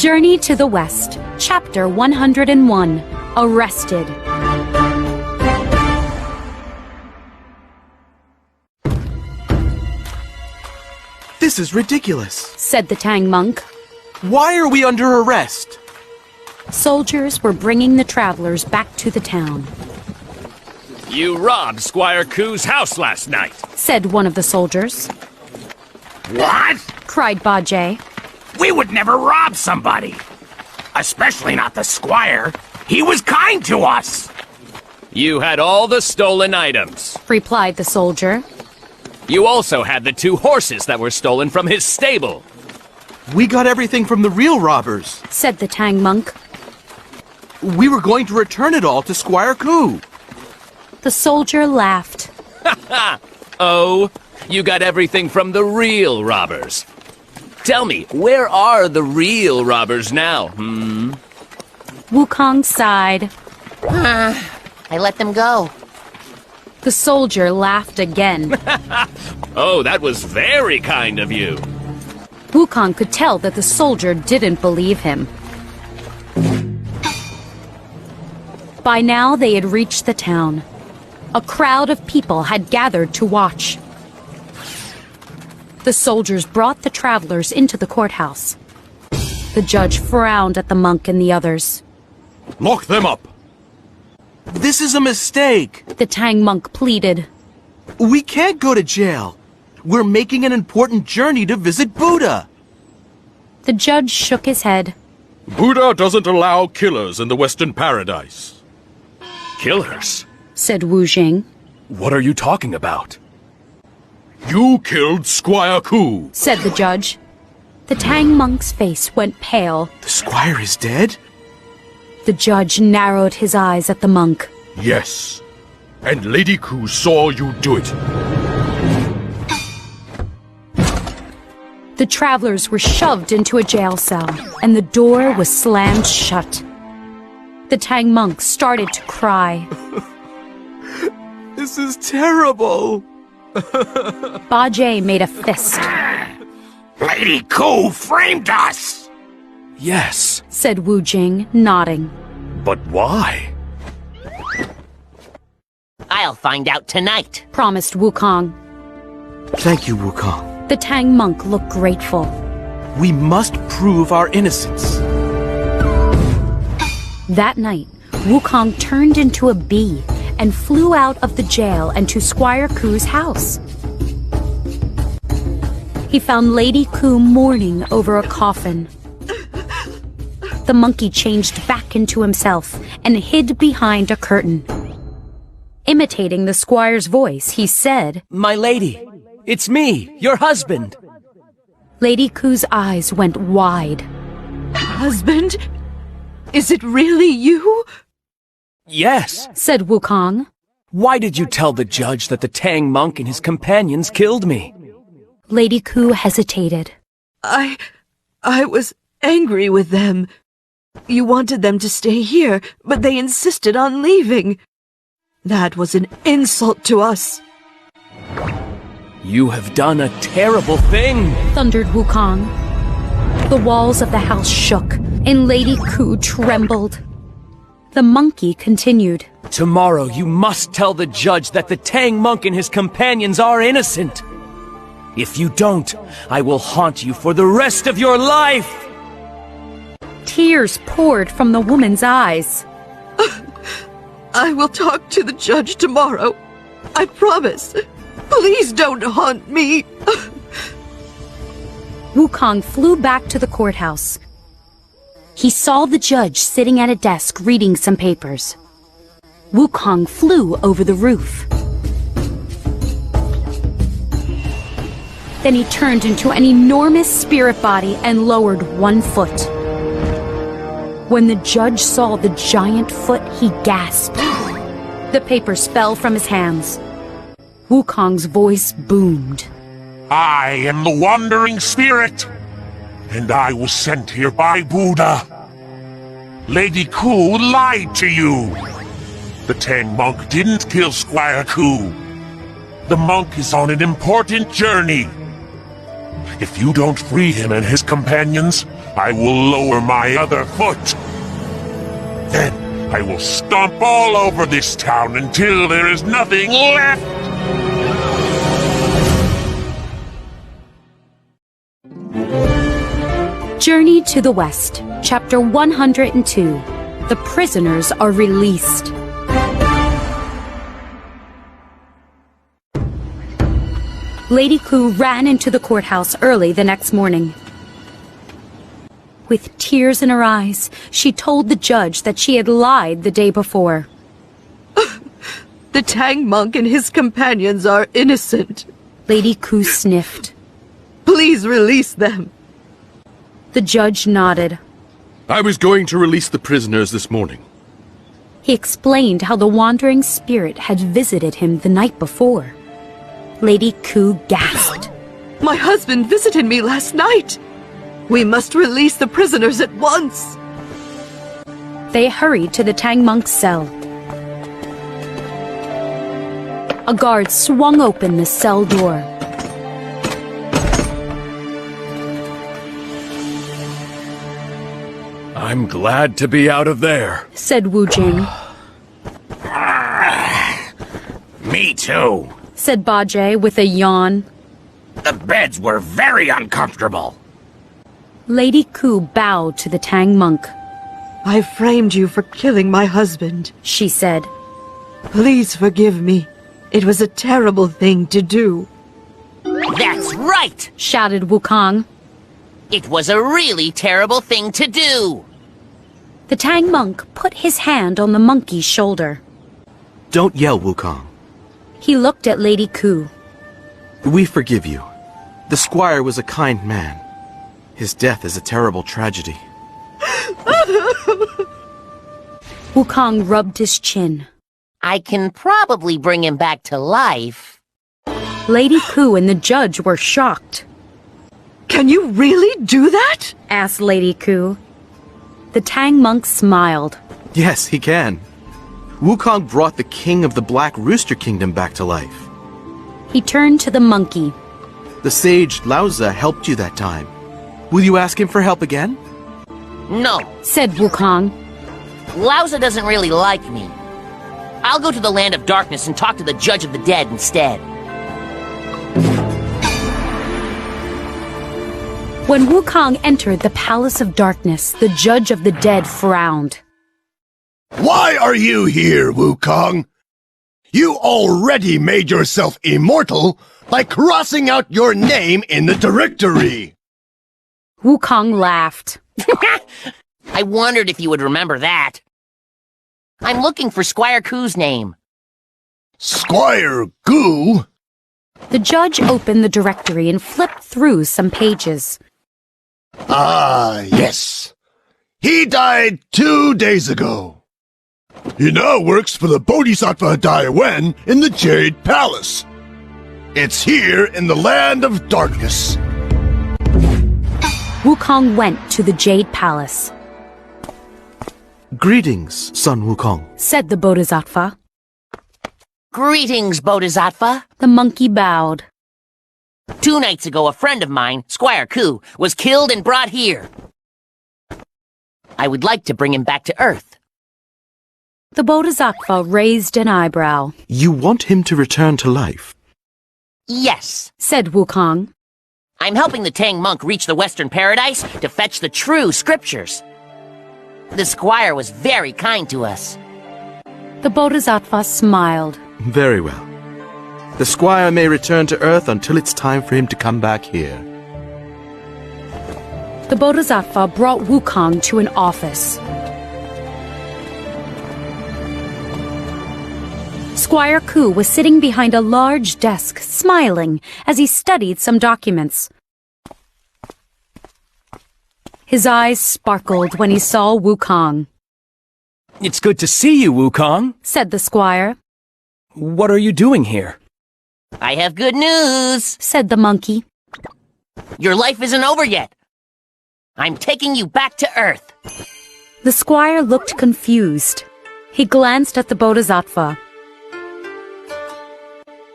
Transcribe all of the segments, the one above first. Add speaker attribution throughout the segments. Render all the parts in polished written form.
Speaker 1: Journey to the West, Chapter 101, Arrested.
Speaker 2: This is ridiculous,
Speaker 1: said the Tang monk.
Speaker 2: Why are we under arrest?
Speaker 1: Soldiers were bringing the travelers back to the town.
Speaker 3: You robbed Squire Ku's house last night,
Speaker 1: said one of the soldiers.
Speaker 4: What?
Speaker 1: Cried Bajie.
Speaker 4: We would never rob somebody. Especially not the squire. He was kind to us.
Speaker 3: You had all the stolen items,
Speaker 1: replied the soldier.
Speaker 3: You also had the 2 horses that were stolen from his stable.
Speaker 2: We got everything from the real robbers,
Speaker 1: said the Tang monk.
Speaker 2: We were going to return it all to Squire Ku.
Speaker 1: The soldier laughed.
Speaker 3: Oh, you got everything from the real robbers. Tell me, where are the real robbers now,
Speaker 1: Wukong sighed.
Speaker 5: I let them go.
Speaker 1: The soldier laughed again.
Speaker 3: Oh, that was very kind of you.
Speaker 1: Wukong could tell that the soldier didn't believe him. By now they had reached the town. A crowd of people had gathered to watch. The soldiers brought the travelers into the courthouse. The judge frowned at the monk and the others.
Speaker 6: Lock them up!
Speaker 2: This is a mistake,
Speaker 1: the Tang monk pleaded.
Speaker 2: We can't go to jail. We're making an important journey to visit Buddha.
Speaker 1: The judge shook his head.
Speaker 6: Buddha doesn't allow killers in the Western Paradise.
Speaker 3: Killers?
Speaker 1: Said Wujing.
Speaker 3: What are you talking about?
Speaker 6: You killed Squire Ku,
Speaker 1: said the judge. The Tang monk's face went pale.
Speaker 2: The squire is dead?
Speaker 1: The judge narrowed his eyes at the monk.
Speaker 6: Yes, and Lady Ku saw you do it.
Speaker 1: The travelers were shoved into a jail cell, and the door was slammed shut. The Tang monk started to cry.
Speaker 2: This is terrible.
Speaker 1: Bajie made a fist.
Speaker 4: Lady Ku framed us!
Speaker 3: Yes,
Speaker 1: said Wujing, nodding.
Speaker 3: But why?
Speaker 5: I'll find out tonight,
Speaker 1: promised Wukong.
Speaker 2: Thank you, Wukong.
Speaker 1: The Tang monk looked grateful.
Speaker 2: We must prove our innocence.
Speaker 1: That night, Wukong turned into a bee and flew out of the jail and to Squire Ku's house. He found Lady Ku mourning over a coffin. The monkey changed back into himself and hid behind a curtain. Imitating the squire's voice, he said,
Speaker 3: My lady, it's me, your husband.
Speaker 1: Lady Ku's eyes went wide.
Speaker 7: Husband? Is it really you?
Speaker 3: Yes,
Speaker 1: said Wukong.
Speaker 3: Why did you tell the judge that the Tang monk and his companions killed me?
Speaker 1: Lady Ku hesitated.
Speaker 7: I was angry with them. You wanted them to stay here, but they insisted on leaving. That was an insult to us.
Speaker 3: You have done a terrible thing,
Speaker 1: thundered Wukong. The walls of the house shook, and Lady Ku trembled. The monkey continued.
Speaker 3: Tomorrow you must tell the judge that the Tang monk and his companions are innocent. If you don't, I will haunt you for the rest of your life.
Speaker 1: Tears poured from the woman's eyes.
Speaker 7: I will talk to the judge tomorrow. I promise. Please don't haunt me.
Speaker 1: Wukong flew back to the courthouse. He saw the judge sitting at a desk reading some papers. Wukong flew over the roof. Then he turned into an enormous spirit body and lowered 1 foot. When the judge saw the giant foot, he gasped. The papers fell from his hands. Wukong's voice boomed.
Speaker 8: I am the Wandering Spirit, and I was sent here by Buddha. Lady Ku lied to you. The Tang monk didn't kill Squire Ku. The monk is on an important journey. If you don't free him and his companions, I will lower my other foot. Then I will stomp all over this town until there is nothing left.
Speaker 1: Journey to the West, Chapter 102. The prisoners are released. Lady Ku ran into the courthouse early the next morning. With tears in her eyes, she told the judge that she had lied the day before.
Speaker 7: The Tang monk and his companions are innocent.
Speaker 1: Lady Ku sniffed.
Speaker 7: Please release them.
Speaker 1: The judge nodded.
Speaker 6: I was going to release the prisoners this morning.
Speaker 1: He explained how the wandering spirit had visited him the night before. Lady Ku gasped.
Speaker 7: My husband visited me last night. We must release the prisoners at once.
Speaker 1: They hurried to the Tang monk's cell. A guard swung open the cell door.
Speaker 3: I'm glad to be out of there,
Speaker 1: said Wujing.
Speaker 4: Me too.
Speaker 1: Said Bajie with a yawn.
Speaker 4: The beds were very uncomfortable.
Speaker 1: Lady Ku bowed to the Tang monk.
Speaker 7: I framed you for killing my husband,
Speaker 1: she said.
Speaker 7: Please forgive me. It was a terrible thing to do.
Speaker 5: That's right!
Speaker 1: Shouted Wukong.
Speaker 5: It was a really terrible thing to do.
Speaker 1: The Tang monk put his hand on the monkey's shoulder.
Speaker 2: Don't yell, Wukong.
Speaker 1: He looked at Lady Ku.
Speaker 2: We forgive you. The squire was a kind man. His death is a terrible tragedy.
Speaker 1: Wukong rubbed his chin.
Speaker 5: I can probably bring him back to life.
Speaker 1: Lady Ku and the judge were shocked.
Speaker 7: Can you really do that?
Speaker 1: Asked Lady Ku. The Tang monk smiled.
Speaker 2: Yes, he can. Wukong brought the king of the Black Rooster Kingdom back to life.
Speaker 1: He turned to the monkey.
Speaker 2: The sage Laozi helped you that time. Will you ask him for help again?
Speaker 5: No,
Speaker 1: said Wukong.
Speaker 5: Laozi doesn't really like me. I'll go to the land of darkness and talk to the judge of the dead instead.
Speaker 1: When Wukong entered the Palace of Darkness, the judge of the dead frowned.
Speaker 9: Why are you here, Wukong? You already made yourself immortal by crossing out your name in the directory.
Speaker 1: Wukong laughed.
Speaker 5: I wondered if you would remember that. I'm looking for Squire Ku's name.
Speaker 9: Squire Gu?
Speaker 1: The judge opened the directory and flipped through some pages.
Speaker 9: Ah, yes. He died 2 days ago. He now works for the Bodhisattva Dai Wen in the Jade Palace. It's here in the land of darkness.
Speaker 1: Wukong went to the Jade Palace.
Speaker 2: Greetings, son Wukong,
Speaker 1: said the Bodhisattva.
Speaker 5: Greetings, Bodhisattva.
Speaker 1: The monkey bowed.
Speaker 5: 2 nights ago, a friend of mine, Squire Ku, was killed and brought here. I would like to bring him back to Earth.
Speaker 1: The Bodhisattva raised an eyebrow.
Speaker 2: You want him to return to life?
Speaker 5: Yes,
Speaker 1: said Wukong.
Speaker 5: I'm helping the Tang monk reach the Western Paradise to fetch the true scriptures. The squire was very kind to us.
Speaker 1: The Bodhisattva smiled.
Speaker 2: Very well. The squire may return to Earth until it's time for him to come back here.
Speaker 1: The Bodhisattva brought Wukong to an office. Squire Ku was sitting behind a large desk, smiling as he studied some documents. His eyes sparkled when he saw Wukong.
Speaker 3: It's good to see you, Wukong,
Speaker 1: said the squire.
Speaker 3: What are you doing here?
Speaker 5: I have good news,
Speaker 1: said the monkey.
Speaker 5: Your life isn't over yet. I'm taking you back to Earth.
Speaker 1: The squire looked confused. He glanced at the Bodhisattva.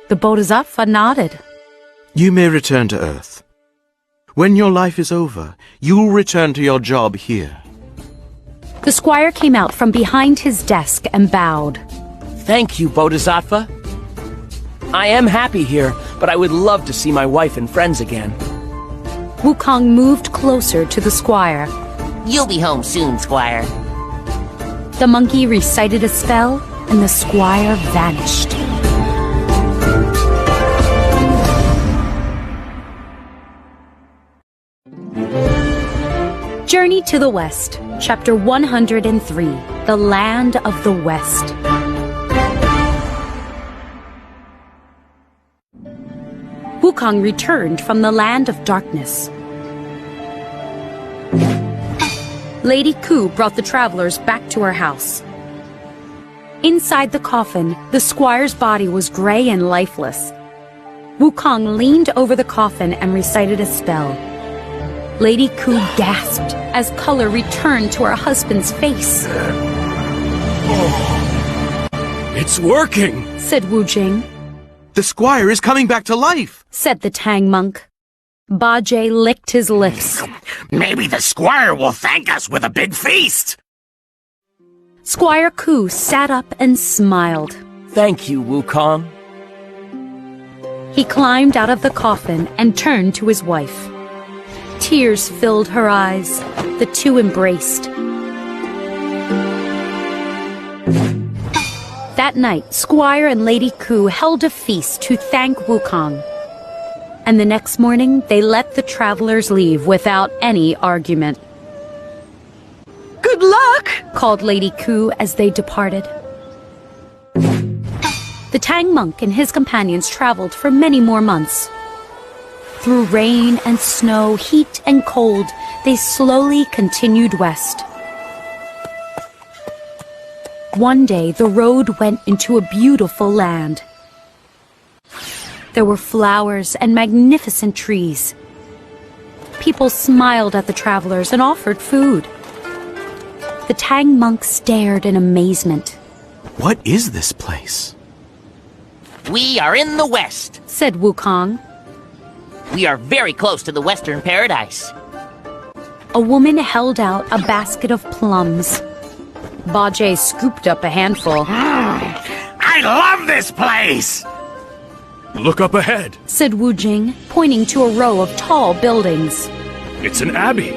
Speaker 1: The Bodhisattva nodded.
Speaker 2: You may return to Earth. When your life is over, you'll return to your job here.
Speaker 1: The squire came out from behind his desk and bowed.
Speaker 3: Thank you, Bodhisattva. I am happy here, but I would love to see my wife and friends again.
Speaker 1: Wukong moved closer to the squire.
Speaker 5: You'll be home soon, Squire.
Speaker 1: The monkey recited a spell, and the squire vanished. Journey to the West, Chapter 103, The Land of the West. Wukong returned from the Land of Darkness. Lady Ku brought the travelers back to her house. Inside the coffin, the squire's body was gray and lifeless. Wukong leaned over the coffin and recited a spell. Lady Ku gasped as color returned to her husband's face.
Speaker 3: It's working,
Speaker 1: said Wujing.
Speaker 2: The squire is coming back to life,
Speaker 1: said the Tang monk. Bajie licked his lips.
Speaker 4: Maybe the squire will thank us with a big feast.
Speaker 1: Squire Ku sat up and smiled.
Speaker 3: Thank you, Wukong.
Speaker 1: He climbed out of the coffin and turned to his wife. Tears filled her eyes. The two embraced. That night, Squire and Lady Ku held a feast to thank Wukong. And the next morning, they let the travelers leave without any argument.
Speaker 7: Good luck,
Speaker 1: called Lady Ku as they departed. The Tang monk and his companions traveled for many more months. Through rain and snow, heat and cold, they slowly continued west. One day, the road went into a beautiful land. There were flowers and magnificent trees. People smiled at the travelers and offered food. The Tang monk stared in amazement.
Speaker 2: What is this place?
Speaker 5: We are in the West,
Speaker 1: said Wukong.
Speaker 5: We are very close to the Western Paradise.
Speaker 1: A woman held out a basket of plums. Bajie scooped up a handful.
Speaker 4: I love this place!
Speaker 3: Look up ahead,
Speaker 1: said Wujing, pointing to a row of tall buildings.
Speaker 3: It's an abbey.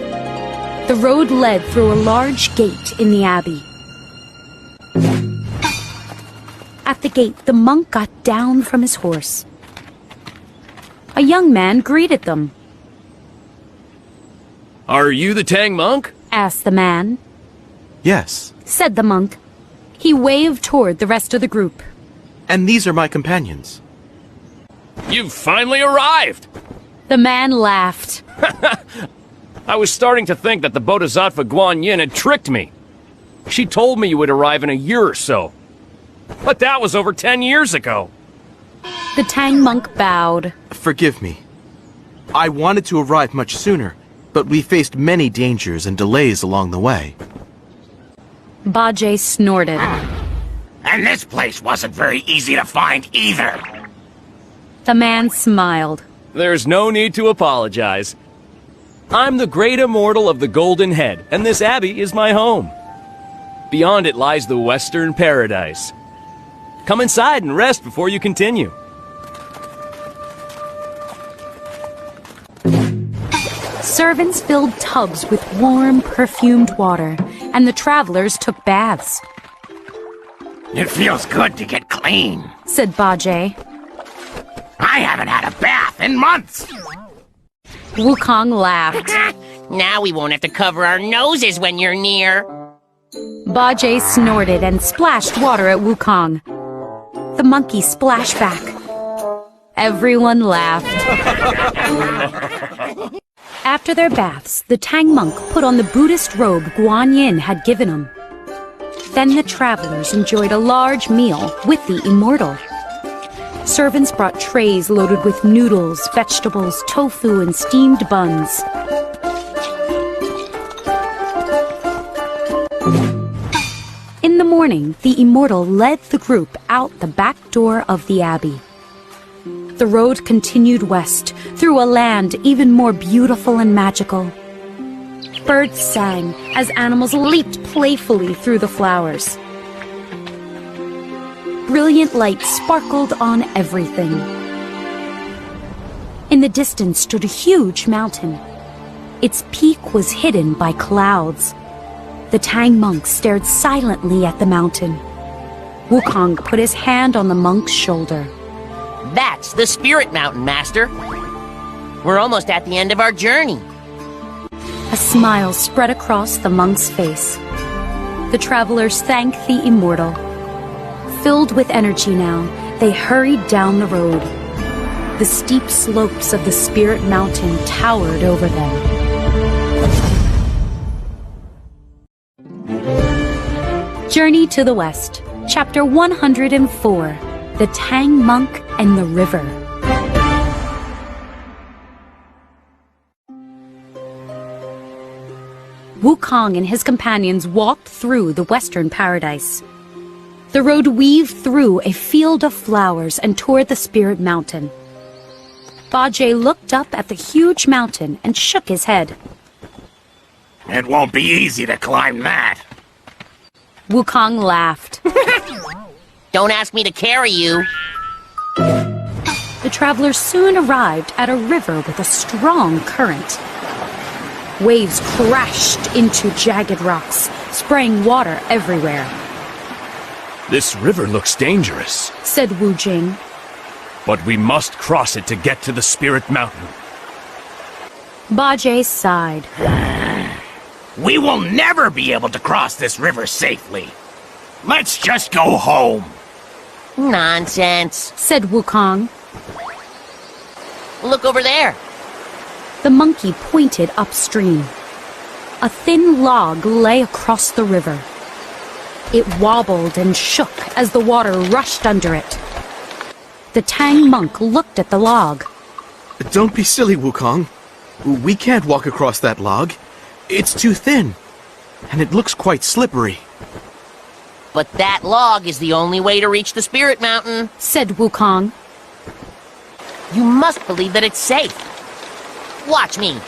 Speaker 1: The road led through a large gate in the abbey. At the gate, the monk got down from his horse. A young man greeted them.
Speaker 3: Are you the Tang monk?
Speaker 1: Asked the man.
Speaker 2: Yes,
Speaker 1: said the monk. He waved toward the rest of the group.
Speaker 2: And these are my companions.
Speaker 3: You've finally arrived!
Speaker 1: The man laughed.
Speaker 3: I was starting to think that the Bodhisattva Guan Yin had tricked me. She told me you would arrive in a year or so. But that was over 10 years ago.
Speaker 1: The Tang monk bowed.
Speaker 2: Forgive me. I wanted to arrive much sooner, but we faced many dangers and delays along the way.
Speaker 1: Bajie snorted.
Speaker 4: And this place wasn't very easy to find either.
Speaker 1: The man smiled.
Speaker 3: There's no need to apologize. I'm the great immortal of the Golden Head, and this abbey is my home. Beyond it lies the Western Paradise. Come inside and rest before you continue.
Speaker 1: Servants filled tubs with warm, perfumed water, and the travelers took baths.
Speaker 4: It feels good to get clean,
Speaker 1: said Bajie.
Speaker 4: I haven't had a bath in months.
Speaker 1: Wukong laughed.
Speaker 5: Now we won't have to cover our noses when you're near.
Speaker 1: Bajie snorted and splashed water at Wukong. The monkey splashed back. Everyone laughed. After their baths, the Tang monk put on the Buddhist robe Guan Yin had given him. Then the travelers enjoyed a large meal with the immortal. Servants brought trays loaded with noodles, vegetables, tofu, and steamed buns. In the morning, the immortal led the group out the back door of the abbey. the road continued west, through a land even more beautiful and magical. Birds sang as animals leaped playfully through the flowers. Brilliant light sparkled on everything. In the distance stood a huge mountain. Its peak was hidden by clouds. The Tang monk stared silently at the mountain. Wukong put his hand on the monk's shoulder.
Speaker 5: That's the Spirit Mountain, Master. We're almost at the end of our journey.
Speaker 1: A smile spread across the monk's face. The travelers thanked the immortal. Filled with energy now, they hurried down the road. The steep slopes of the Spirit Mountain towered over them. Journey to the West, Chapter 104, The Tang Monk and the River. Wukong and his companions walked through the Western Paradise. The road weaved through a field of flowers and toward the Spirit Mountain. Bajie looked up at the huge mountain and shook his head.
Speaker 4: It won't be easy to climb that.
Speaker 1: Wukong laughed.
Speaker 5: Don't ask me to carry you.
Speaker 1: The travelers soon arrived at a river with a strong current. Waves crashed into jagged rocks, spraying water everywhere.
Speaker 3: This river looks dangerous,
Speaker 1: Said Wu Jing.
Speaker 3: but we must cross it to get to the Spirit Mountain.
Speaker 1: Bajie sighed.
Speaker 4: We will never be able to cross this river safely. Let's just go home.
Speaker 5: Nonsense.
Speaker 1: Said Wukong.
Speaker 5: Look over there.
Speaker 1: The monkey pointed upstream. A thin log lay across the river. It wobbled and shook as the water rushed under it. The Tang monk looked at the log.
Speaker 2: Don't be silly, Wukong. We can't walk across that log. It's too thin, and it looks quite slippery.
Speaker 5: But that log is the only way to reach the Spirit Mountain.
Speaker 1: Said Wukong.
Speaker 5: You must believe that it's safe. Watch me.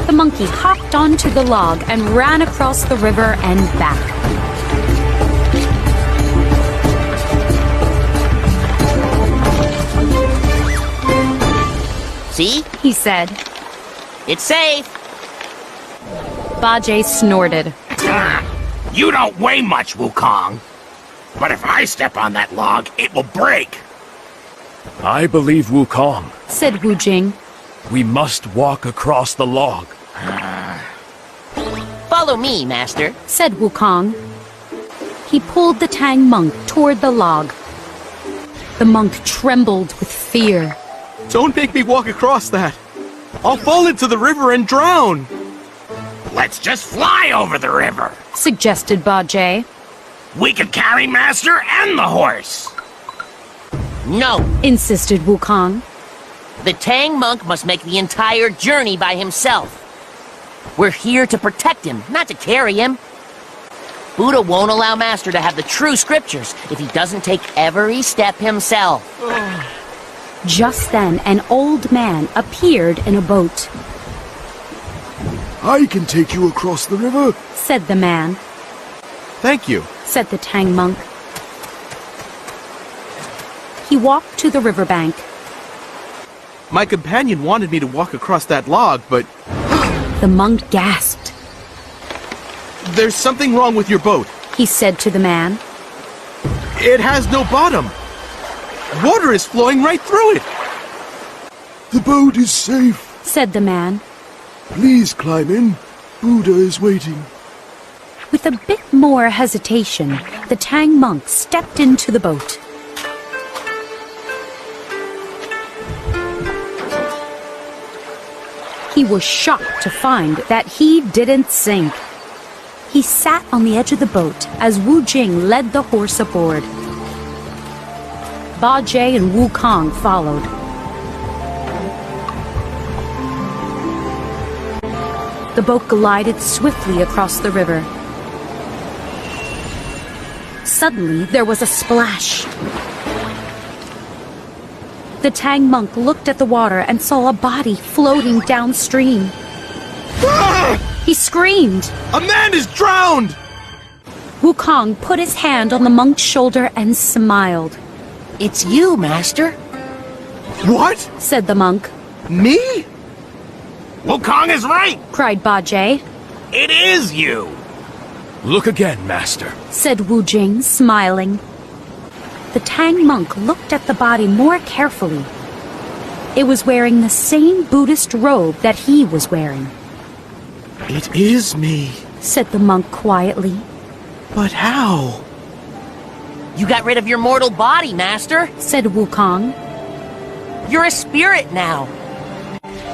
Speaker 1: The monkey hopped onto the log and ran across the river and back.
Speaker 5: See?
Speaker 1: He said.
Speaker 5: It's safe.
Speaker 1: Bajie snorted.
Speaker 4: You don't weigh much, Wukong. But if I step on that log, it will break.
Speaker 3: I believe Wukong.
Speaker 1: Said Wu Jing.
Speaker 3: We must walk across the log.
Speaker 5: Follow me, Master.
Speaker 1: Said Wukong. He pulled the Tang monk toward the log. The monk trembled with fear.
Speaker 2: Don't make me walk across that. I'll fall into the river and drown.
Speaker 4: Let's just fly over the river.
Speaker 1: Suggested Bajie.
Speaker 4: We can carry Master and the horse.
Speaker 5: No.
Speaker 1: Insisted Wukong.
Speaker 5: The Tang monk must make the entire journey by himself. We're here to protect him, not to carry him. Buddha won't allow Master to have the true scriptures if he doesn't take every step himself.
Speaker 1: Just then, an old man appeared in a boat.
Speaker 9: I can take you across the river.
Speaker 1: Said the man.
Speaker 2: Thank you.
Speaker 1: Said the Tang monk. He walked to the riverbank.
Speaker 2: My companion wanted me to walk across that log, but
Speaker 1: The monk gasped.
Speaker 2: there's something wrong with your boat.
Speaker 1: He said to the man.
Speaker 2: It has no bottom. Water is flowing right through it.
Speaker 9: The boat is safe.
Speaker 1: Said the man.
Speaker 9: Please climb in. Buddha is waiting.
Speaker 1: With a bit more hesitation, the Tang monk stepped into the boat. He was shocked to find that he didn't sink. He sat on the edge of the boat as Wu Jing led the horse aboard. Bajie and Wukong followed. The boat glided swiftly across the river. Suddenly, there was a splash. The Tang monk looked at the water and saw a body floating downstream.
Speaker 2: Ah!
Speaker 1: He screamed.
Speaker 2: A man is drowned!
Speaker 1: Wukong put his hand on the monk's shoulder and smiled.
Speaker 5: It's you, Master.
Speaker 2: What?
Speaker 1: Said the monk.
Speaker 2: Me?
Speaker 4: Wukong is right.
Speaker 1: Cried Bajie.
Speaker 4: It is you.
Speaker 3: Look again, Master.
Speaker 1: Said Wujing, smiling. The Tang monk looked at the body more carefully. It was wearing the same Buddhist robe that he was wearing.
Speaker 2: It is me.
Speaker 1: Said the monk quietly.
Speaker 2: But how?
Speaker 5: You got rid of your mortal body, Master.
Speaker 1: Said Wukong.
Speaker 5: You're a spirit now.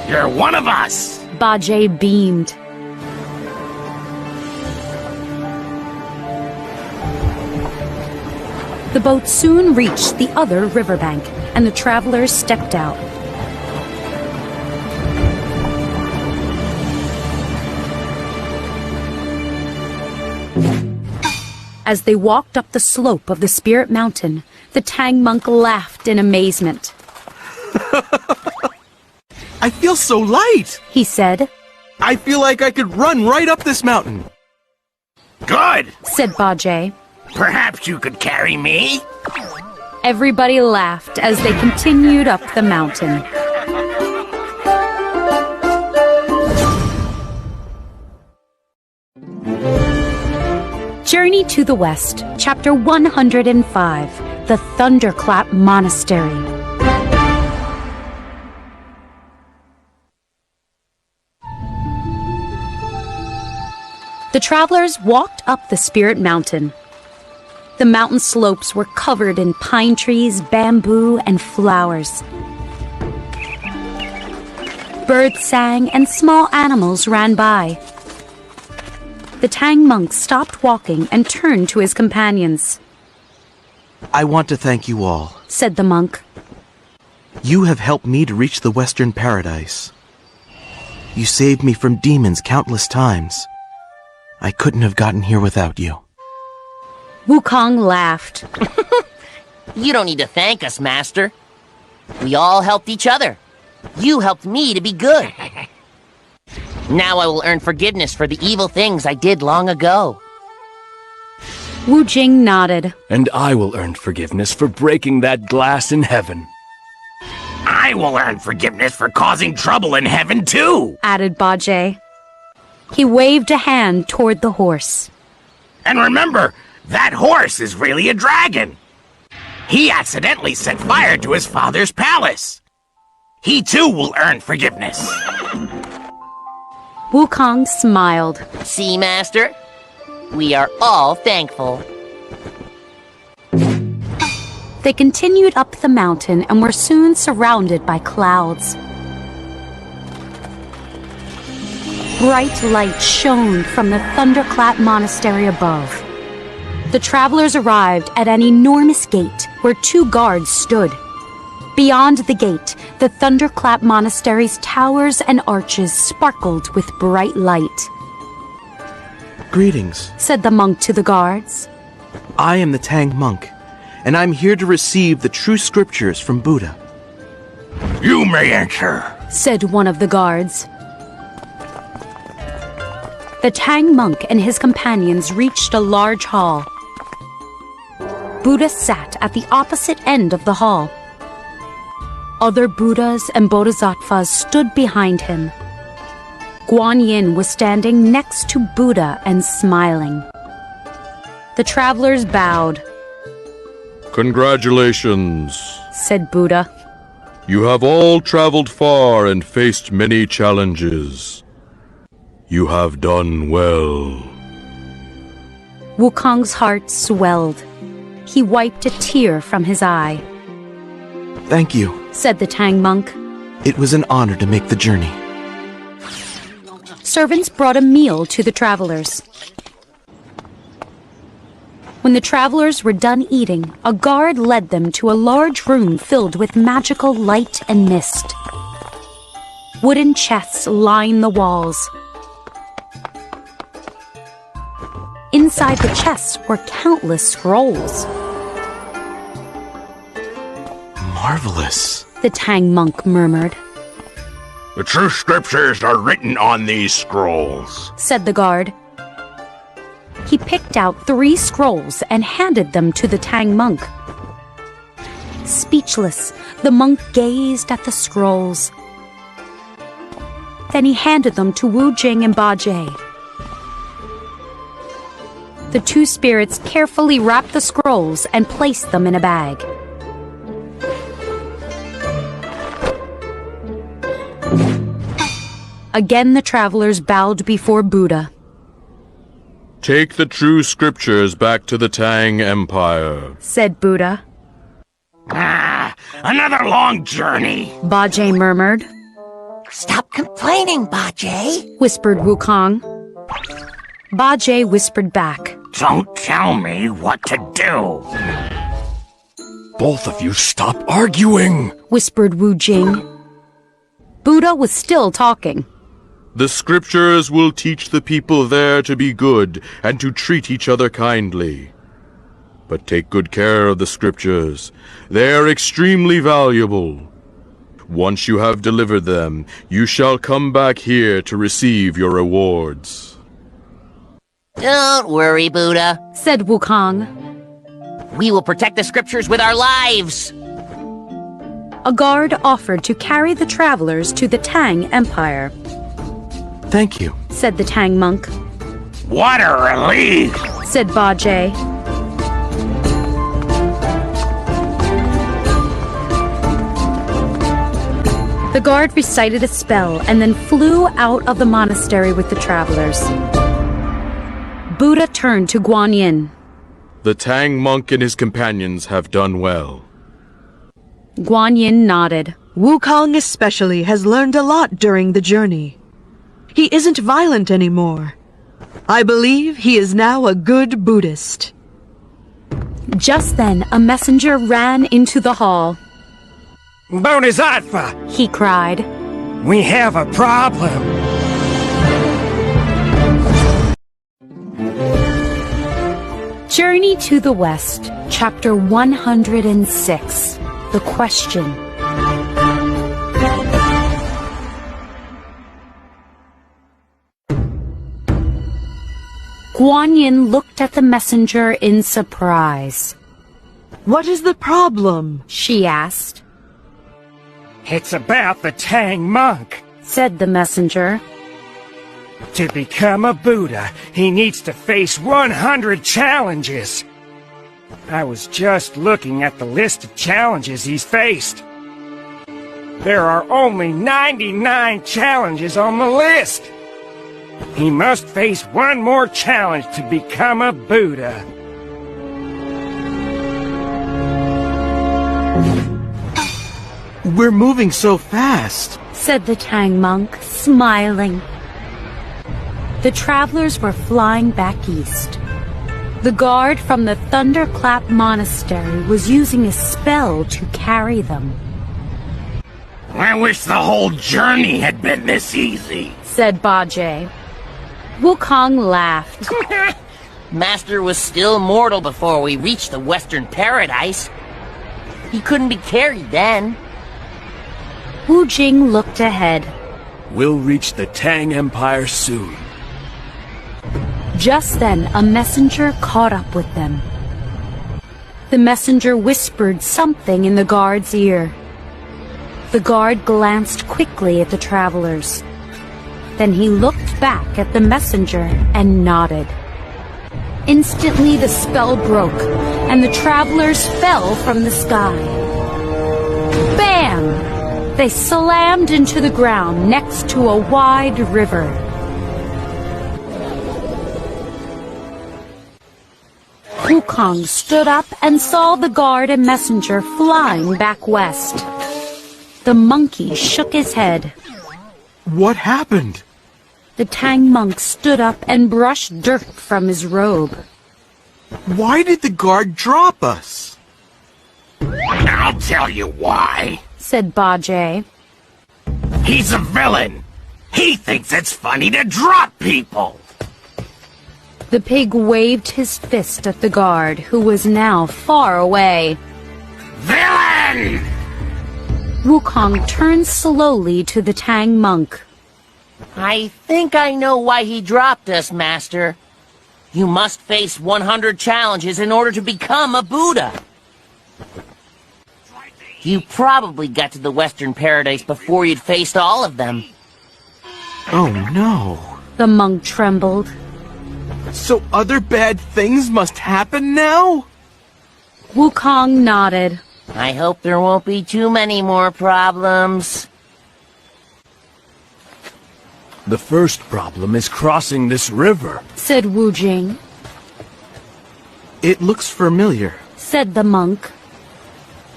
Speaker 4: You're one of us.
Speaker 1: Bajie beamed. The boat soon reached the other riverbank, and the travelers stepped out. As they walked up the slope of the Spirit Mountain, the Tang monk laughed in amazement.
Speaker 2: I feel so light,
Speaker 1: He said.
Speaker 2: I feel like I could run right up this mountain.
Speaker 4: Good.
Speaker 1: Said Bajie.
Speaker 4: Perhaps you could carry me?
Speaker 1: Everybody laughed as they continued up the mountain. Journey to the West, Chapter 105, The Thunderclap Monastery. The travelers walked up the Spirit Mountain. The mountain slopes were covered in pine trees, bamboo, and flowers. Birds sang and small animals ran by. The Tang monk stopped walking and turned to his companions.
Speaker 2: I want to thank you all,
Speaker 1: Said the monk.
Speaker 2: You have helped me to reach the Western Paradise. You saved me from demons countless times. I couldn't have gotten here without you.
Speaker 1: Wukong laughed.
Speaker 5: You don't need to thank us, Master. We all helped each other. You helped me to be good. Now I will earn forgiveness for the evil things I did long ago.
Speaker 1: Wu Jing nodded.
Speaker 3: And I will earn forgiveness for breaking that glass in heaven.
Speaker 4: I will earn forgiveness for causing trouble in heaven, too.
Speaker 1: Added Bajie. He waved a hand toward the horse.
Speaker 4: And remember, that horse is really a dragon. He accidentally set fire to his father's palace. He too will earn forgiveness.
Speaker 1: Wukong smiled.
Speaker 5: See, Master? We are all thankful.
Speaker 1: They continued up the mountain and were soon surrounded by clouds. Bright light shone from the Thunderclap Monastery above. The travelers arrived at an enormous gate where 2 guards stood. Beyond the gate, the Thunderclap Monastery's towers and arches sparkled with bright light.
Speaker 2: Greetings,
Speaker 1: Said the monk to the guards.
Speaker 2: I am the Tang monk, and I'm here to receive the true scriptures from Buddha.
Speaker 4: You may enter.
Speaker 1: Said one of the guards. The Tang monk and his companions reached a large hall. Buddha sat at the opposite end of the hall. Other Buddhas and Bodhisattvas stood behind him. Guan Yin was standing next to Buddha and smiling. The travelers bowed.
Speaker 6: Congratulations,
Speaker 1: Said Buddha.
Speaker 6: You have all traveled far and faced many challenges. You have done well.
Speaker 1: Wukong's heart swelled. He wiped a tear from his eye.
Speaker 2: Thank you.
Speaker 1: Said the Tang monk.
Speaker 2: It was an honor to make the journey.
Speaker 1: Servants brought a meal to the travelers. When the travelers were done eating, a guard led them to a large room filled with magical light and mist. Wooden chests lined the walls. Inside the chests were countless scrolls.
Speaker 2: Marvelous,
Speaker 1: the Tang monk murmured.
Speaker 4: The true scriptures are written on these scrolls,
Speaker 1: said the guard. He picked out 3 scrolls and handed them to the Tang monk. Speechless, the monk gazed at the scrolls. Then he handed them to Wu Jing and Bajie. The 2 spirits carefully wrapped the scrolls and placed them in a bag. Again the travelers bowed before Buddha.
Speaker 6: Take the true scriptures back to the Tang Empire,
Speaker 1: said Buddha.
Speaker 4: Another long journey,
Speaker 1: Bajie murmured.
Speaker 5: Stop complaining, Bajie,
Speaker 1: whispered Wukong. Bajie whispered back.
Speaker 4: Don't tell me what to do.
Speaker 10: Both of you stop arguing,
Speaker 1: whispered Wu Jing. Buddha was still talking.
Speaker 6: The scriptures will teach the people there to be good and to treat each other kindly. But take good care of the scriptures. They are extremely valuable. Once you have delivered them, you shall come back here to receive your rewards.
Speaker 5: Don't worry, Buddha,
Speaker 1: said Wukong.
Speaker 5: We will protect the scriptures with our lives.
Speaker 1: A guard offered to carry the travelers to the Tang Empire.
Speaker 2: Thank you,
Speaker 1: said the Tang monk.
Speaker 4: What a relief,
Speaker 1: said Bajie. The guard recited a spell and then flew out of the monastery with the travelers. Buddha turned to Guan Yin.
Speaker 6: The Tang monk and his companions have done well.
Speaker 1: Guan Yin nodded.
Speaker 7: Wukong especially has learned a lot during the journey. He isn't violent anymore. I believe he is now a good Buddhist.
Speaker 1: Just then, a messenger ran into the hall.
Speaker 11: Bodhisattva,
Speaker 1: he cried.
Speaker 11: We have a problem.
Speaker 1: Journey to the West, Chapter 106. The Question. Guan Yin looked at the messenger in surprise.
Speaker 7: What is the problem?
Speaker 1: She asked.
Speaker 11: It's about the Tang monk,
Speaker 1: said the messenger.
Speaker 11: To become a Buddha, he needs to face 100 challenges. I was just looking at the list of challenges he's faced. There are only 99 challenges on the list. He must face one more challenge to become a Buddha.
Speaker 2: We're moving so fast,
Speaker 1: said the Tang monk, smiling. The travelers were flying back east. The guard from the Thunderclap Monastery was using a spell to carry them.
Speaker 4: I wish the whole journey had been this easy,
Speaker 1: said Bajie. Wukong laughed.
Speaker 5: Master was still mortal before we reached the Western Paradise. He couldn't be carried then.
Speaker 1: Wu Jing looked ahead.
Speaker 3: We'll reach the Tang Empire soon.
Speaker 1: Just then, a messenger caught up with them. The messenger whispered something in the guard's ear. The guard glanced quickly at the travelers. Then he looked back at the messenger and nodded. Instantly, the spell broke, and the travelers fell from the sky. Bam! They slammed into the ground next to a wide river. Wukong stood up and saw the guard and messenger flying back west. The monkey shook his head.
Speaker 2: What happened?
Speaker 1: The Tang monk stood up and brushed dirt from his robe.
Speaker 2: Why did the guard drop us?
Speaker 4: I'll tell you why,
Speaker 1: said Bajie.
Speaker 4: He's a villain. He thinks it's funny to drop people.
Speaker 1: The pig waved his fist at the guard, who was now far away.
Speaker 4: Villain!
Speaker 1: Wukong turned slowly to the Tang monk.
Speaker 5: I think I know why he dropped us, Master. You must face 100 challenges in order to become a Buddha. You probably got to the Western Paradise before you'd faced all of them.
Speaker 2: Oh no.
Speaker 1: The monk trembled.
Speaker 2: So other bad things must happen now?
Speaker 1: Wukong nodded.
Speaker 5: I hope there won't be too many more problems.
Speaker 3: The first problem is crossing this river,
Speaker 1: Said Wujing.
Speaker 2: It looks familiar.
Speaker 1: Said the monk.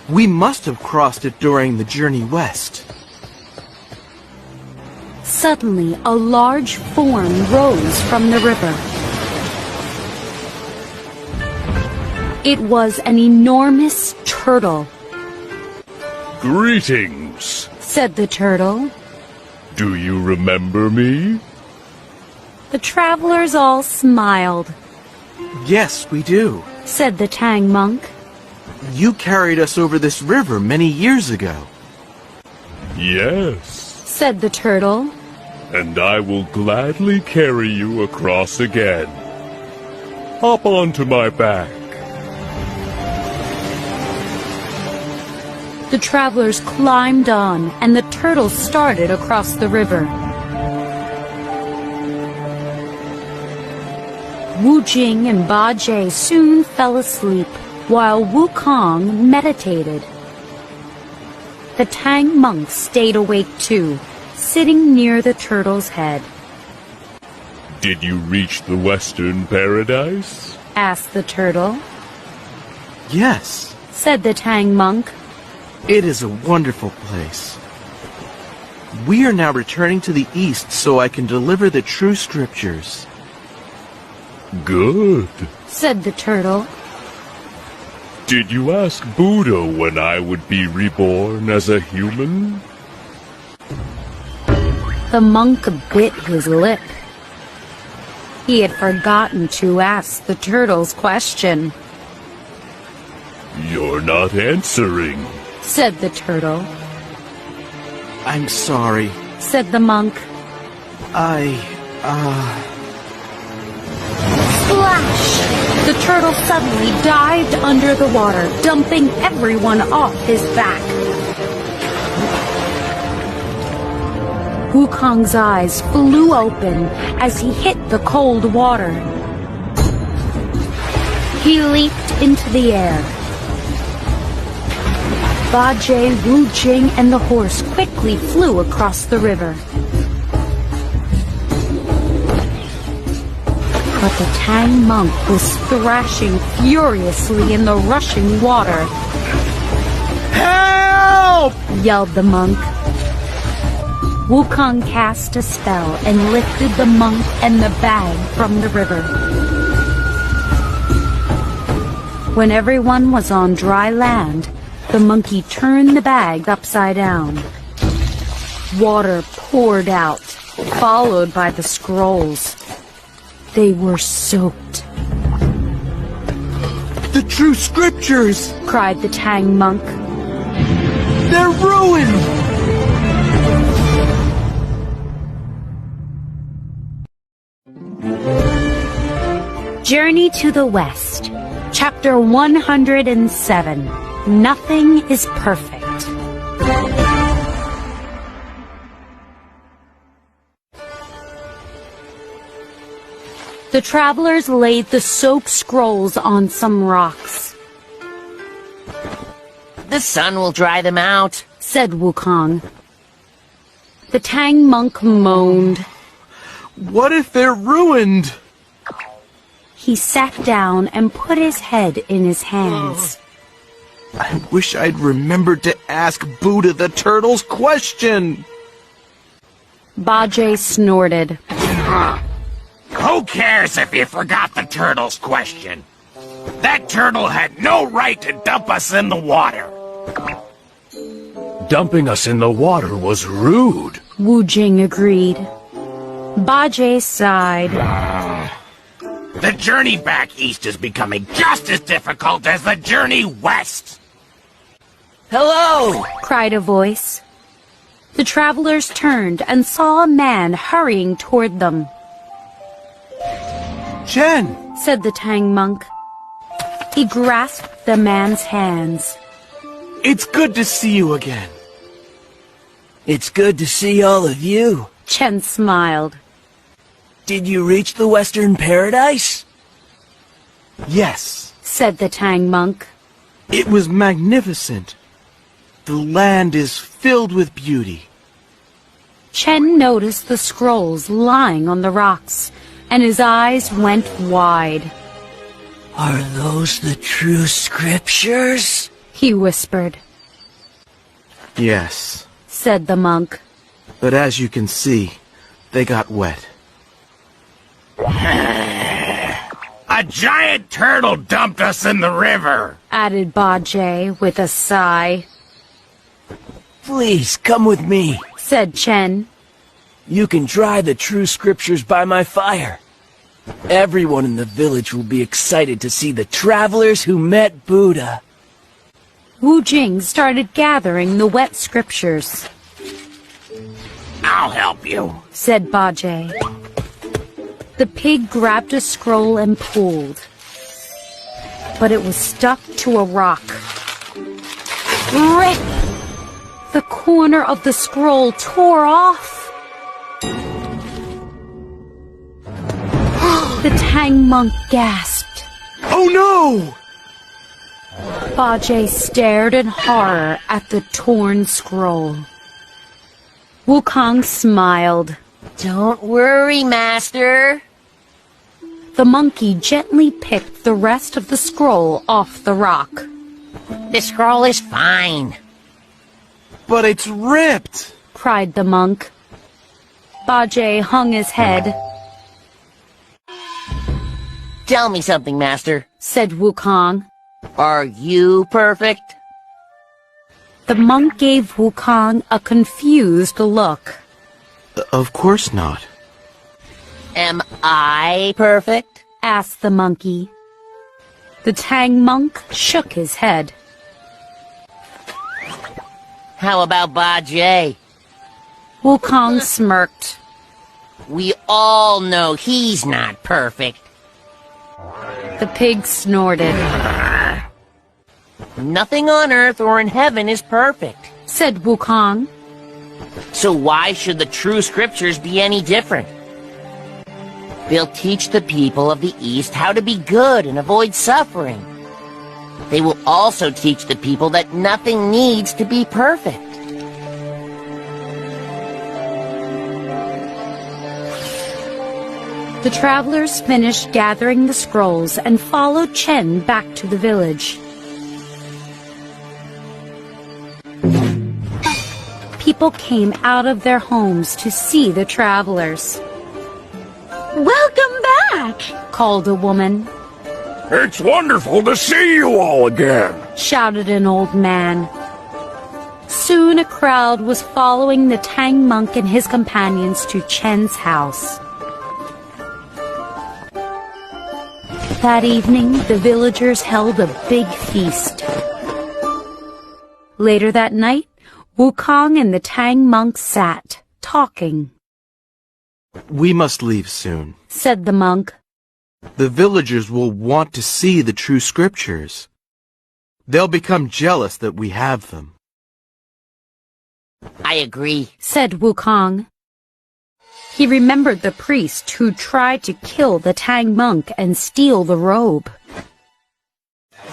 Speaker 2: We must have crossed it during the journey west.
Speaker 1: Suddenly, a large form rose from the river. It was an enormous turtle.
Speaker 10: Greetings.
Speaker 1: Said the turtle.
Speaker 10: Do you remember me?
Speaker 1: The travelers all smiled.
Speaker 2: Yes, we do.
Speaker 1: Said the Tang monk.
Speaker 2: You carried us over this river many years ago.
Speaker 10: Yes.
Speaker 1: Said the turtle.
Speaker 10: And I will gladly carry you across again. Hop onto my back.
Speaker 1: The travelers climbed on, and the turtle started across the river. Wujing and Bajie soon fell asleep, while Wukong meditated. The Tang monk stayed awake too, sitting near the turtle's head.
Speaker 10: Did you reach the Western Paradise?
Speaker 1: Asked the turtle.
Speaker 2: Yes.
Speaker 1: Said the Tang monk.
Speaker 2: It is a wonderful place. We are now returning to the east so I can deliver the true scriptures.
Speaker 10: Good.
Speaker 1: Said the turtle.
Speaker 10: Did you ask Buddha when I would be reborn as a human?
Speaker 1: The monk bit his lip. He had forgotten to ask the turtle's question.
Speaker 10: You're not answering.
Speaker 1: Said the turtle.
Speaker 2: I'm sorry.
Speaker 1: Said the monk. Splash! The turtle suddenly dived under the water, dumping everyone off his back. Wukong's eyes flew open as he hit the cold water. He leaped into the air. Bajie, Wujing, and the horse quickly flew across the river. But the Tang monk was thrashing furiously in the rushing water.
Speaker 2: Help!
Speaker 1: Yelled the monk. Wukong cast a spell and lifted the monk and the bag from the river. When everyone was on dry land, the monkey turned the bag upside down. Water poured out, followed by the scrolls. They were soaked.
Speaker 2: The true scriptures!
Speaker 1: Cried the Tang monk.
Speaker 2: They're ruined!
Speaker 1: Journey to the West, Chapter 107. Nothing is perfect. The travelers laid the soaked scrolls on some rocks.
Speaker 5: The sun will dry them out,
Speaker 1: said Wukong. The Tang monk moaned.
Speaker 2: What if they're ruined?
Speaker 1: He sat down and put his head in his hands.
Speaker 2: I wish I'd remembered to ask Buddha the turtle's question.
Speaker 1: Bajie snorted.
Speaker 4: Who cares if you forgot the turtle's question? That turtle had no right to dump us in the water.
Speaker 3: Dumping us in the water was rude.
Speaker 1: Wujing agreed. Bajie sighed.
Speaker 4: The journey back east is becoming just as difficult as the journey west.
Speaker 5: Hello!
Speaker 1: cried a voice. The travelers turned and saw a man hurrying toward them.
Speaker 2: Chen!
Speaker 1: Said the Tang monk. He grasped the man's hands.
Speaker 2: It's good to see you again.
Speaker 3: It's good to see all of you.
Speaker 1: Chen smiled.
Speaker 3: Did you reach the Western Paradise?
Speaker 2: Yes.
Speaker 1: Said the Tang monk.
Speaker 2: It was magnificent. The land is filled with beauty.
Speaker 1: Chen noticed the scrolls lying on the rocks, and his eyes went wide.
Speaker 3: Are those the true scriptures?
Speaker 1: He whispered.
Speaker 2: Yes.
Speaker 1: Said the monk.
Speaker 2: But as you can see, they got wet.
Speaker 4: A giant turtle dumped us in the river,
Speaker 1: Added Bajie with a sigh.
Speaker 3: Please, come with me.
Speaker 1: Said Chen.
Speaker 3: You can dry the true scriptures by my fire. Everyone in the village will be excited to see the travelers who met Buddha.
Speaker 1: Wujing started gathering the wet scriptures.
Speaker 4: I'll help you,
Speaker 1: Said Bajie. The pig grabbed a scroll and pulled. But it was stuck to a rock. Rip! The corner of the scroll tore off. The Tang monk gasped.
Speaker 2: Oh no!
Speaker 1: Bajie stared in horror at the torn scroll. Wukong smiled.
Speaker 5: Don't worry, Master.
Speaker 1: The monkey gently picked the rest of the scroll off the rock.
Speaker 5: The scroll is fine.
Speaker 2: But it's ripped!
Speaker 1: Cried the monk. Bajie hung his head.
Speaker 5: Tell me something, Master.
Speaker 1: Said Wukong.
Speaker 5: Are you perfect?
Speaker 1: The monk gave Wukong a confused look.
Speaker 2: Of course not.
Speaker 5: Am I perfect?
Speaker 1: Asked the monkey. The Tang monk shook his head.
Speaker 5: How about Bajie?
Speaker 1: Wukong smirked.
Speaker 5: We all know he's not perfect.
Speaker 1: The pig snorted.
Speaker 5: Nothing on earth or in heaven is perfect.
Speaker 1: Said Wukong.
Speaker 5: So why should the true scriptures be any different? They'll teach the people of the East how to be good and avoid suffering. They will also teach the people that nothing needs to be perfect.
Speaker 1: The travelers finished gathering the scrolls and followed Chen back to the village. People came out of their homes to see the travelers.
Speaker 7: Welcome back!
Speaker 1: Called a woman.
Speaker 8: It's wonderful to see you all again.
Speaker 1: Shouted an old man. Soon a crowd was following the Tang monk and his companions to Chen's house. That evening, the villagers held a big feast. Later that night, Wukong and the Tang monk sat, talking.
Speaker 2: We must leave soon,
Speaker 1: Said the monk.
Speaker 2: The villagers will want to see the true scriptures. They'll become jealous that we have them.
Speaker 5: I agree.
Speaker 1: Said Wukong. He remembered the priest who tried to kill the Tang monk and steal the robe.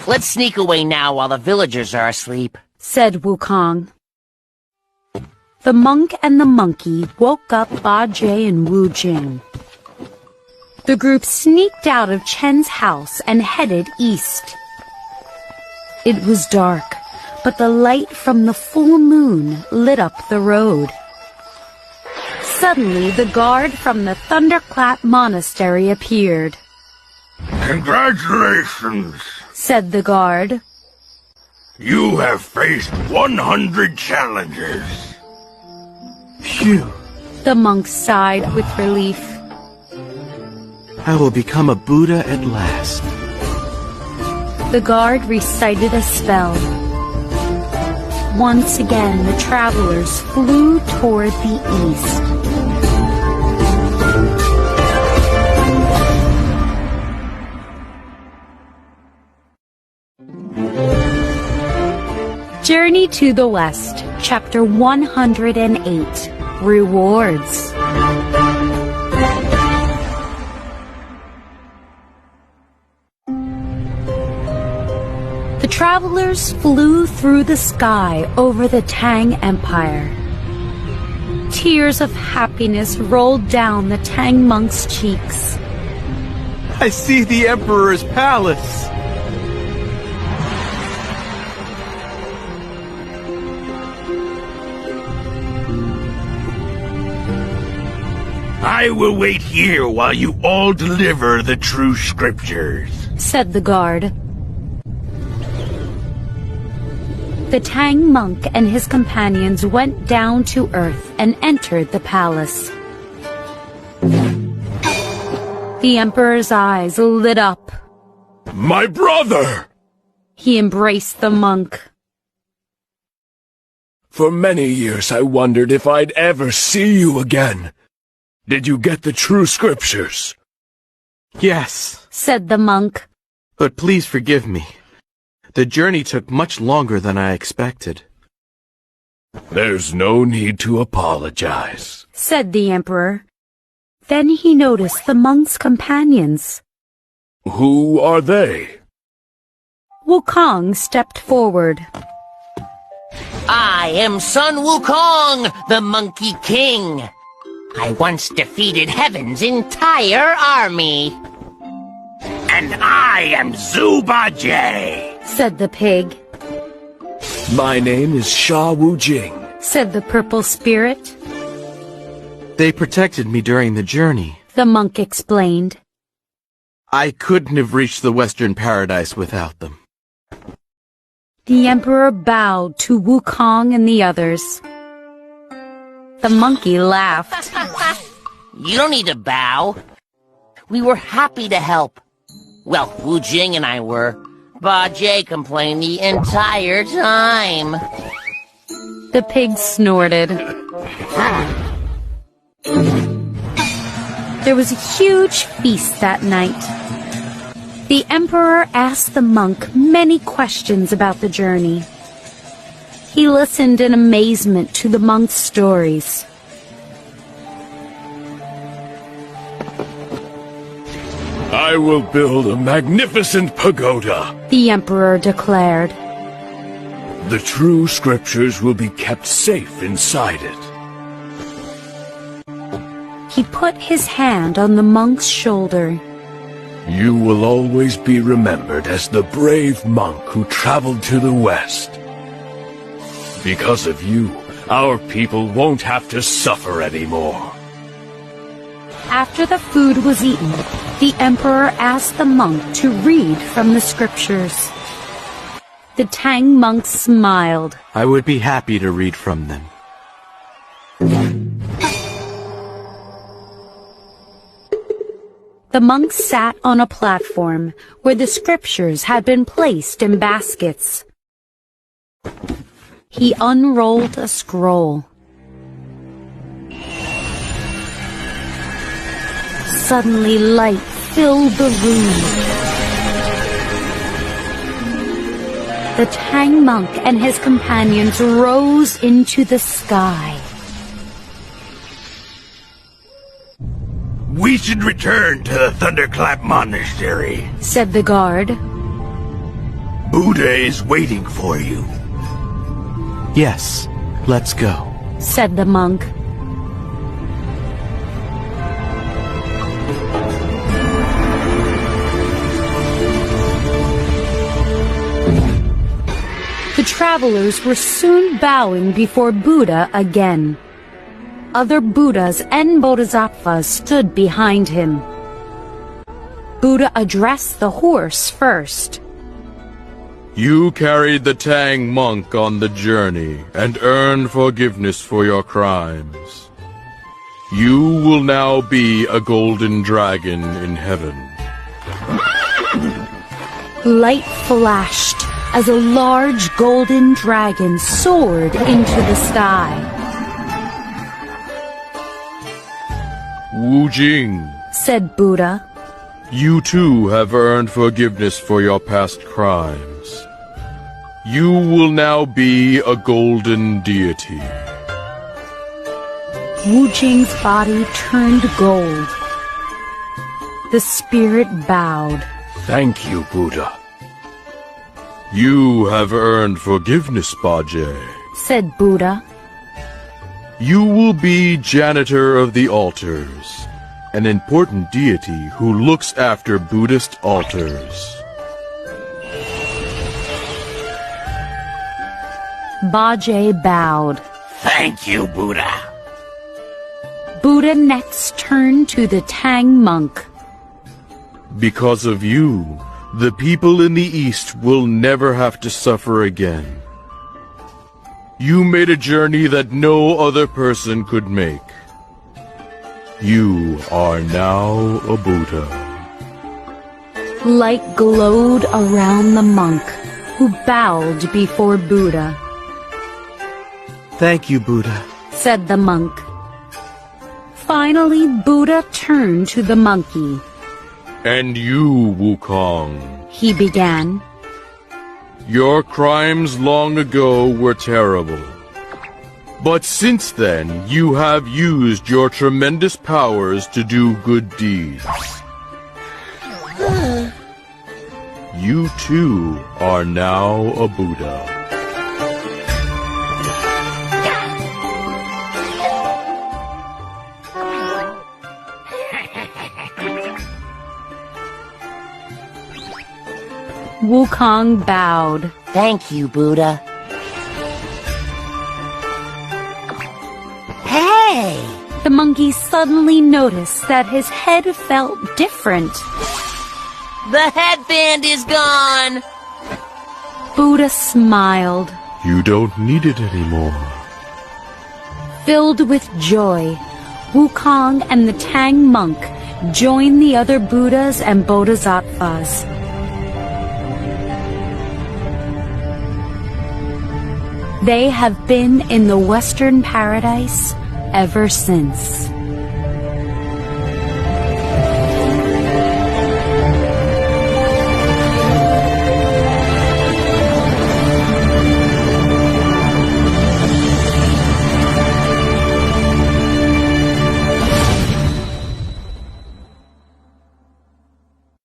Speaker 5: Let's sneak away now while the villagers are asleep.
Speaker 1: Said Wukong. The monk and the monkey woke up Bajie and Wujing. The group sneaked out of Chen's house and headed east. It was dark, but the light from the full moon lit up the road. Suddenly, the guard from the Thunderclap Monastery appeared.
Speaker 8: Congratulations,
Speaker 1: Said the guard.
Speaker 8: you have faced 100 challenges.
Speaker 2: Phew!
Speaker 1: The monk sighed with relief.
Speaker 2: I will become a Buddha at last.
Speaker 1: The guard recited a spell. once again the travelers flew toward the east. Journey to the West, Chapter 108, Rewards. The travelers flew through the sky over the Tang Empire. Tears of happiness rolled down the Tang monk's cheeks.
Speaker 2: I see the Emperor's palace!
Speaker 4: I will wait here while you all deliver the true scriptures,
Speaker 1: said the guard. The Tang monk and his companions went down to earth and entered the palace. The Emperor's eyes lit up.
Speaker 10: My brother!
Speaker 1: He embraced the monk.
Speaker 10: For many years I wondered if I'd ever see you again. Did you get the true scriptures?
Speaker 2: Yes,
Speaker 1: said the monk.
Speaker 2: But please forgive me. The journey took much longer than I expected.
Speaker 10: There's no need to apologize,
Speaker 1: said the Emperor. Then he noticed the monk's companions.
Speaker 10: Who are they?
Speaker 1: Wukong stepped forward.
Speaker 5: I am Sun Wukong, the Monkey King. I once defeated Heaven's entire army.
Speaker 4: And I am Zhu Bajie,
Speaker 1: said the pig.
Speaker 10: My name is Sha Wujing,
Speaker 1: said the purple spirit.
Speaker 2: They protected me during the journey,
Speaker 1: the monk explained.
Speaker 2: I couldn't have reached the Western Paradise without them.
Speaker 1: The Emperor bowed to Wukong and the others. The monkey laughed.
Speaker 5: You don't need to bow. We were happy to help. Well, Wu Jing and I were. Bajie complained the entire time.
Speaker 1: The pig snorted. There was a huge feast that night. The Emperor asked the monk many questions about the journey. He listened in amazement to the monk's stories.
Speaker 10: I will build a magnificent pagoda,
Speaker 1: the Emperor declared.
Speaker 10: The true scriptures will be kept safe inside it.
Speaker 1: He put his hand on the monk's shoulder.
Speaker 10: You will always be remembered as the brave monk who traveled to the West. Because of you, our people won't have to suffer anymore.
Speaker 1: After the food was eaten, the Emperor asked the monk to read from the scriptures. The Tang monk smiled.
Speaker 2: I would be happy to read from them.
Speaker 1: The monk sat on a platform where the scriptures had been placed in baskets. He unrolled a scroll. Suddenly light filled the room. The Tang monk and his companions rose into the sky.
Speaker 4: We should return to the Thunderclap Monastery,
Speaker 1: said the guard.
Speaker 4: Buddha is waiting for you.
Speaker 2: Yes, let's go,
Speaker 1: said the monk. The travelers were soon bowing before Buddha again. Other Buddhas and Bodhisattvas stood behind him. Buddha addressed the horse first.
Speaker 6: You carried the Tang monk on the journey and earned forgiveness for your crimes. You will now be a golden dragon in heaven.
Speaker 1: Light flashed. as a large golden dragon soared into the sky.
Speaker 6: Wujing,
Speaker 1: Said Buddha.
Speaker 6: you too have earned forgiveness for your past crimes. You will now be a golden deity.
Speaker 1: Wujing's body turned gold. The spirit bowed.
Speaker 10: Thank you, Buddha.
Speaker 6: You have earned forgiveness, Bajie.
Speaker 1: Said Buddha.
Speaker 6: You will be janitor of the altars, an important deity who looks after Buddhist altars.
Speaker 1: Bajie bowed.
Speaker 4: Thank you, Buddha.
Speaker 1: Buddha next turned to the Tang monk.
Speaker 6: Because of you, the people in the East will never have to suffer again. You made a journey that no other person could make. You are now a Buddha.
Speaker 1: Light glowed around the monk, who bowed before Buddha.
Speaker 2: Thank you, Buddha.
Speaker 1: Said the monk. Finally, Buddha turned to the monkey.
Speaker 6: And you, Wukong.
Speaker 1: He began.
Speaker 6: Your crimes long ago were terrible. But since then, you have used your tremendous powers to do good deeds. You too are now a Buddha.
Speaker 1: Wukong bowed.
Speaker 5: Thank you, Buddha. Hey!
Speaker 1: The monkey suddenly noticed that his head felt different.
Speaker 5: The headband is gone!
Speaker 1: Buddha smiled.
Speaker 6: You don't need it anymore.
Speaker 1: Filled with joy, Wukong and the Tang monk joined the other Buddhas and Bodhisattvas. They have been in the Western Paradise ever since.